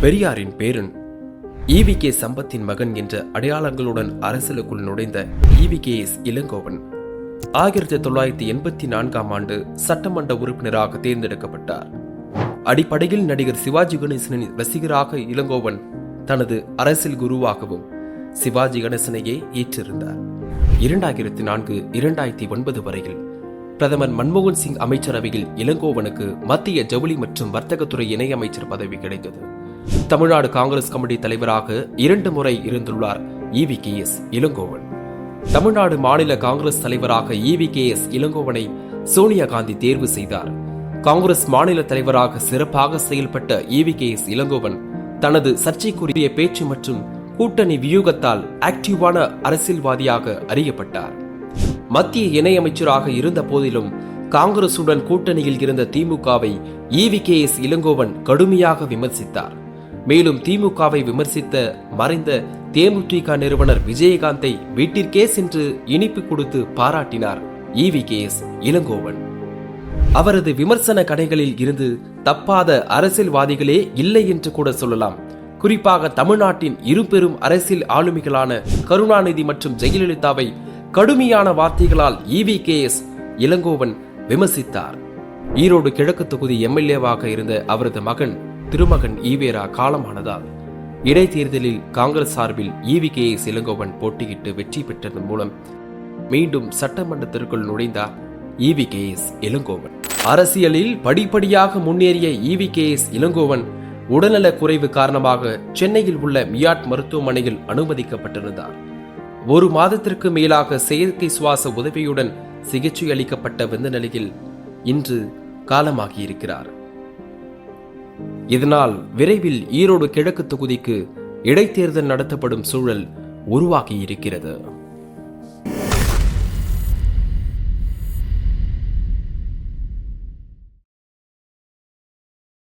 பெரியாரின் பேரன் ஈ.வி.கே. சம்பத்தின் மகன் என்ற அடையாளங்களுடன் அரசியலுக்குள் நுழைந்த ஈ.வி.கே.எஸ். இளங்கோவன் 1984ஆம் ஆண்டு சட்டமன்ற உறுப்பினராக தேர்ந்தெடுக்கப்பட்டார். அடிப்படையில் நடிகர் சிவாஜி கணேசனின் ரசிகராக இளங்கோவன் தனது அரசியல் குருவாகவும் சிவாஜி கணேசனையே ஏற்றிருந்தார். 2004-2009 வரையில் பிரதமர் மன்மோகன் சிங் அமைச்சரவையில் இளங்கோவனுக்கு மத்திய ஜவுளி மற்றும் வர்த்தகத்துறை இணையமைச்சர் பதவி கிடைத்தது. தமிழ்நாடு காங்கிரஸ் கமிட்டி தலைவராக 2 முறை இருந்துள்ளார் ஈ.வி.கே.எஸ். இளங்கோவன். தமிழ்நாடு மாநில காங்கிரஸ் தலைவராக ஈ.வி.கே.எஸ். இளங்கோவனை சோனியா காந்தி தேர்வு செய்தார். காங்கிரஸ் மாநில தலைவராக சிறப்பாக செயல்பட்ட ஈ.வி.கே.எஸ். இளங்கோவன் தனது சர்ச்சைக்குரிய பேச்சு மற்றும் கூட்டணி வியூகத்தால் ஆக்டிவான அரசியல்வாதியாக அறியப்பட்டார். மத்திய இணையமைச்சராக இருந்த போதிலும் காங்கிரசுடன் கூட்டணியில் இருந்த திமுகவை ஈ.வி.கே.எஸ். இளங்கோவன் கடுமையாக விமர்சித்தார். மேலும் திமுகவை விமர்சித்த மறைந்த தேமுதிக நிறுவனர் விஜயகாந்தை வீட்டிற்கே சென்று இனிப்பு கொடுத்து பாராட்டினார் ஈ.வி.கே.எஸ். இளங்கோவன். அவரது விமர்சன கடைகளில் இருந்து தப்பாத அரசியல்வாதிகளே இல்லை என்று கூட சொல்லலாம். குறிப்பாக தமிழ்நாட்டின் இரு பெரும் அரசியல் ஆளுமைகளான கருணாநிதி மற்றும் ஜெயலலிதாவை கடுமையான வார்த்தைகளால் ஈ.வி.கே.எஸ். இளங்கோவன் விமர்சித்தார். ஈரோடு கிழக்கு தொகுதி எம்எல்ஏவாக இருந்த அவரது மகன் திருமகன் ஈவேரா காலமானதால் இடைத்தேர்தலில் காங்கிரஸ் சார்பில் ஈ.வி.கே.எஸ். இளங்கோவன் போட்டியிட்டு வெற்றி பெற்றதன் மூலம் மீண்டும் சட்டமன்றத்திற்குள் நுழைந்தார் ஈ.வி.கே.எஸ். இளங்கோவன். அரசியலில் படிப்படியாக முன்னேறிய ஈ.வி.கே.எஸ். இளங்கோவன் உடல்நல குறைவு காரணமாக சென்னையில் உள்ள மியாட் மருத்துவமனையில் அனுமதிக்கப்பட்டிருந்தார். 1 மாதத்திற்கு மேலாக செயற்கை சுவாச உதவியுடன் சிகிச்சை அளிக்கப்பட்ட வந்த நிலையில் இன்று காலமாகியிருக்கிறார். இதனால் விரைவில் ஈரோடு கிழக்கு தொகுதிக்கு இடைத்தேர்தல் நடத்தப்படும் சூழல் உருவாகியிருக்கிறது.